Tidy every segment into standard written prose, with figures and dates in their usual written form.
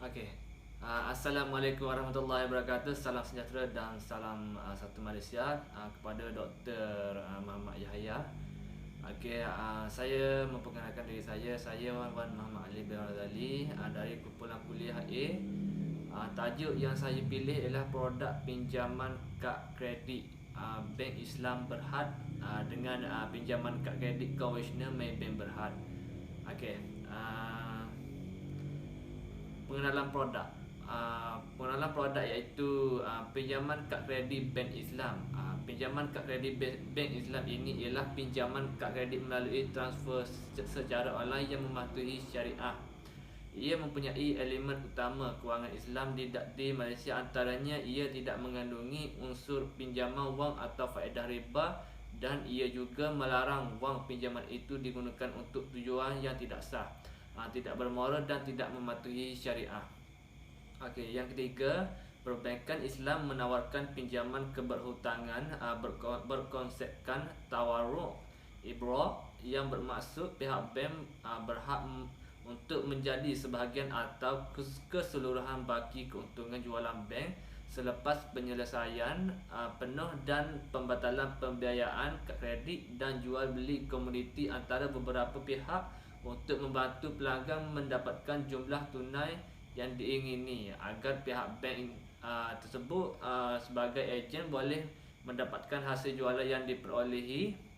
Okey. Assalamualaikum warahmatullahi wabarakatuh. Salam sejahtera dan salam satu Malaysia kepada Dr. Muhammad Yahya. Okey, saya memperkenalkan diri saya. Saya Wan Muhammad Ali bin Razali dari kumpulan kuliah A. Tajuk yang saya pilih ialah produk pinjaman kad kredit Bank Islam Berhad dengan pinjaman kad kredit konvensional Maybank Berhad. Okey. Pengenalan produk iaitu pinjaman kad kredit Bank Islam. Pinjaman kad kredit Bank Islam ini ialah pinjaman kad kredit melalui transfer secara online yang mematuhi syariah. Ia mempunyai elemen utama kewangan Islam di Malaysia, antaranya ia tidak mengandungi unsur pinjaman wang atau faedah riba, dan ia juga melarang wang pinjaman itu digunakan untuk tujuan yang tidak sah, tidak bermoral dan tidak mematuhi syariah. Okey, yang ketiga, perbankan Islam menawarkan pinjaman keberhutangan berkonsepkan tawarruk ibrah, yang bermaksud pihak bank berhak untuk menjadi sebahagian atau keseluruhan baki keuntungan jualan bank selepas penyelesaian penuh dan pembatalan pembiayaan kad kredit dan jual beli komoditi antara beberapa pihak untuk membantu pelanggan mendapatkan jumlah tunai yang diingini, agar pihak bank tersebut sebagai ejen boleh mendapatkan hasil jualan yang diperolehi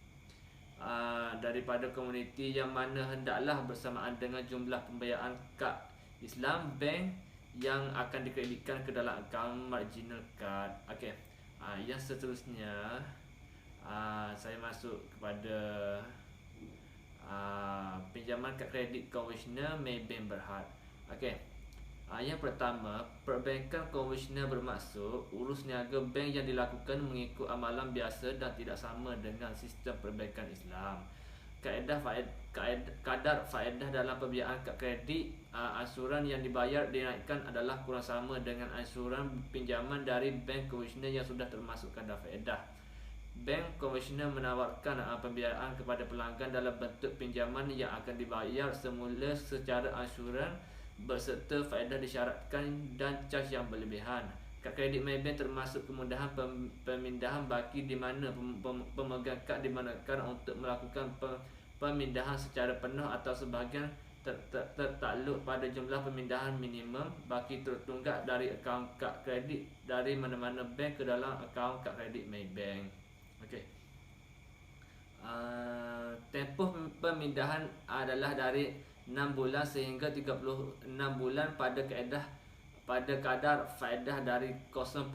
daripada komuniti yang mana hendaklah bersamaan dengan jumlah pembiayaan kad Islam bank yang akan dikreditkan ke dalam akaun marginal card. Okey. Yang seterusnya saya masuk kepada pinjaman kad kredit konvensional Maybank Berhad. Okey. Yang pertama, perbankan konvensional bermaksud urus niaga bank yang dilakukan mengikut amalan biasa dan tidak sama dengan sistem perbankan Islam. Kadar faedah dalam pembiayaan kad kredit ansuran yang dibayar dinaikkan adalah kurang sama dengan ansuran pinjaman dari bank konvensional yang sudah termasuk kadar faedah. Bank konvensional menawarkan pembiayaan kepada pelanggan dalam bentuk pinjaman yang akan dibayar semula secara ansuran berserta faedah disyaratkan dan caj yang berlebihan. Kad kredit Maybank termasuk kemudahan pemindahan baki di mana pemegang kad dibenarkan untuk melakukan pemindahan secara penuh atau sebahagian tertakluk pada jumlah pemindahan minimum baki tertunggak dari akaun kad kredit dari mana-mana bank ke dalam akaun kad kredit Maybank. Okey. Tempoh pemindahan adalah dari 6 bulan sehingga 36 bulan pada kadar faedah dari 0%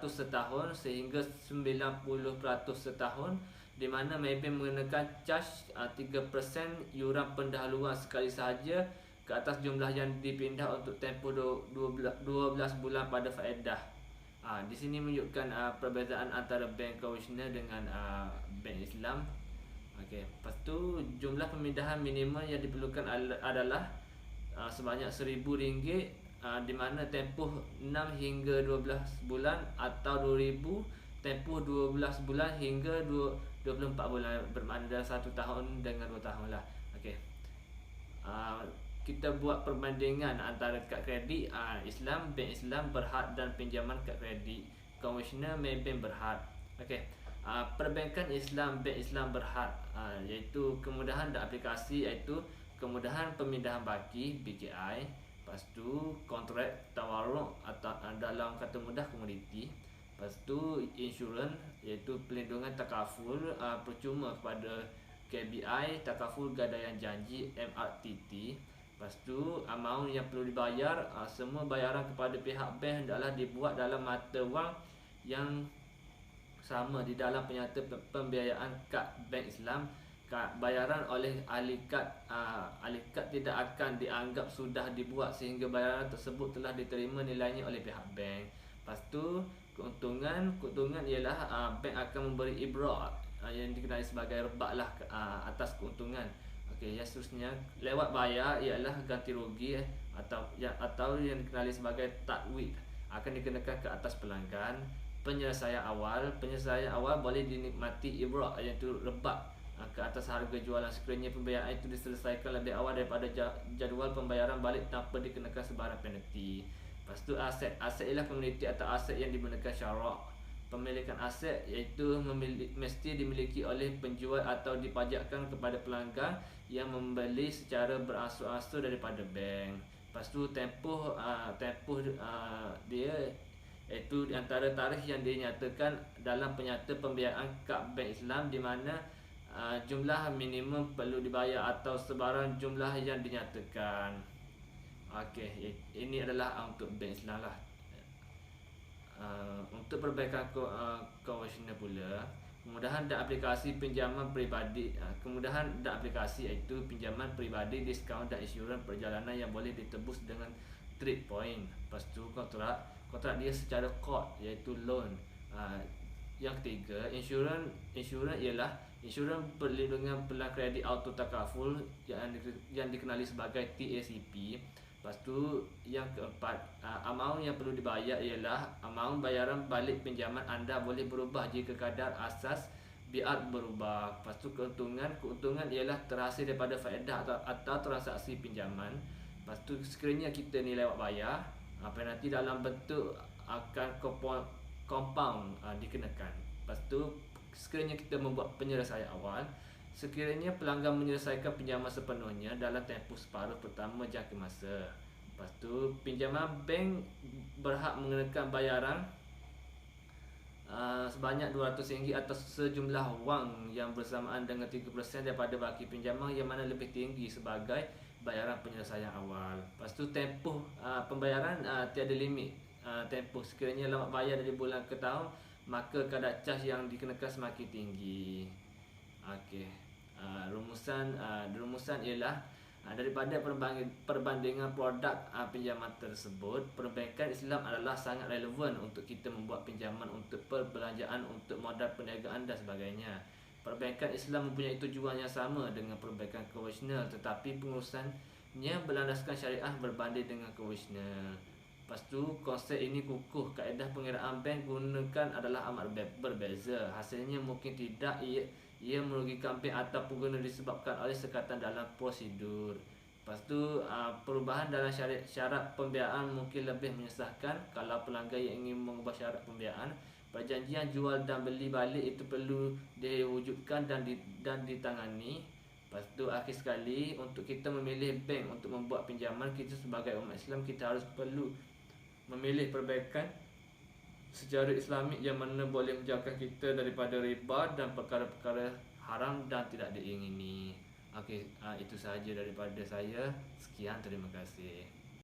setahun sehingga 90% setahun, di mana Maybank mengenakan caj 3% yuran pendahuluan sekali sahaja ke atas jumlah yang dipindah untuk tempoh 12 bulan pada faedah. Di sini menunjukkan perbezaan antara bank konvensional dengan bank Islam. Okey, lepas tu jumlah pemindahan minimum yang diperlukan adalah sebanyak RM1,000, di mana tempoh 6 hingga 12 bulan atau RM2,000 tempoh 12 bulan hingga 24 bulan, bermakna dalam 1 tahun dengan 2 tahun lah. Okey. Kita buat perbandingan antara kad kredit Islam, Bank Islam Berhad dan pinjaman kad kredit konvensional Maybank Berhad. Okey. Perbankan Islam Bank Islam Berhad iaitu kemudahan dan aplikasi, iaitu kemudahan pemindahan baki BKI, lepas tu kontrak tawarruk atau dalam kata mudah komoditi, lepas tu insurans iaitu pelindungan takaful percuma kepada KBI, takaful gadaian janji MRTT. Lepas tu amount yang perlu dibayar, semua bayaran kepada pihak bank hendaklah dibuat dalam mata wang yang sama di dalam penyata pembiayaan kad bank Islam. Bayaran oleh ahli kad tidak akan dianggap sudah dibuat sehingga bayaran tersebut telah diterima nilainya oleh pihak bank. Lepas tu keuntungan ialah bank akan memberi ibrah yang dikenali sebagai rebak lah atas keuntungan. Okey, yang seterusnya lewat bayar ialah ganti rugi atau yang dikenali sebagai takwid akan dikenakan ke atas pelanggan. Penyelesaian awal boleh dinikmati ibrah, iaitu rebak ke atas harga jualan sekiranya pembayaran itu diselesaikan lebih awal daripada jadual pembayaran balik tanpa dikenakan sebarang penalti. Lepas tu aset ialah komuniti atau aset yang digunakan syarak. Pemilikan aset iaitu mesti dimiliki oleh penjual atau dipajakkan kepada pelanggan yang membeli secara beransur-ansur daripada bank. Lepas tu tempoh dia iaitu di antara tarikh yang dinyatakan dalam penyata pembiayaan kad bank Islam, di mana jumlah minimum perlu dibayar atau sebarang jumlah yang dinyatakan. Okey, ini adalah untuk bank Islam lah. Untuk perbaikan konvensional pula, kemudahan dan aplikasi pinjaman peribadi. Kemudahan dan aplikasi iaitu pinjaman peribadi, diskaun dan insurans perjalanan yang boleh ditebus dengan trade point. Lepas tu kontrak dia secara kod iaitu loan. Yang ketiga, insurans ialah insurans perlindungan pelan kredit auto takaful yang dikenali sebagai TACP. Lepas tu yang keempat, amaun yang perlu dibayar ialah amaun bayaran balik pinjaman anda boleh berubah jika kadar asas biat berubah. Lepas tu keuntungan ialah terhasil daripada faedah atau transaksi pinjaman. Lepas tu sekiranya kita ni lewat bayar, penalti dalam bentuk akan compound dikenakan. Lepas tu sekiranya kita membuat penyelesaian awal, sekiranya pelanggan menyelesaikan pinjaman sepenuhnya dalam tempoh separuh pertama jangka masa. Lepas tu pinjaman bank berhak mengenakan bayaran sebanyak RM200 atau sejumlah wang yang bersamaan dengan 3% daripada baki pinjaman yang mana lebih tinggi sebagai bayaran penyelesaian awal. Lepas tu tempoh pembayaran tiada limit. Tempoh sekiranya lambat bayar dari bulan ke tahun, maka kadar cas yang dikenakan semakin tinggi. Okey. Rumusan ialah daripada perbandingan produk pinjaman tersebut, perbankan Islam adalah sangat relevan untuk kita membuat pinjaman untuk perbelanjaan, untuk modal perniagaan dan sebagainya. Perbankan Islam mempunyai tujuan yang sama dengan perbankan konvensional, tetapi pengurusannya berlandaskan syariah berbanding dengan konvensional. Lepas tu konsep ini kukuh, kaedah pengiraan bank gunakan adalah amat berbeza. Hasilnya mungkin tidak ia merugikan bank atau pengguna disebabkan oleh sekatan dalam prosedur. Lepas tu perubahan dalam syarat pembiayaan mungkin lebih menyusahkan. Kalau pelanggan yang ingin mengubah syarat pembiayaan, perjanjian jual dan beli balik itu perlu diwujudkan dan ditangani. Lepas tu akhir sekali, untuk kita memilih bank untuk membuat pinjaman, kita sebagai umat Islam kita harus perlu memilih perbankan secara Islamik yang mana boleh menjauhkan kita daripada riba dan perkara-perkara haram dan tidak diingini. Okey, itu sahaja daripada saya. Sekian, terima kasih.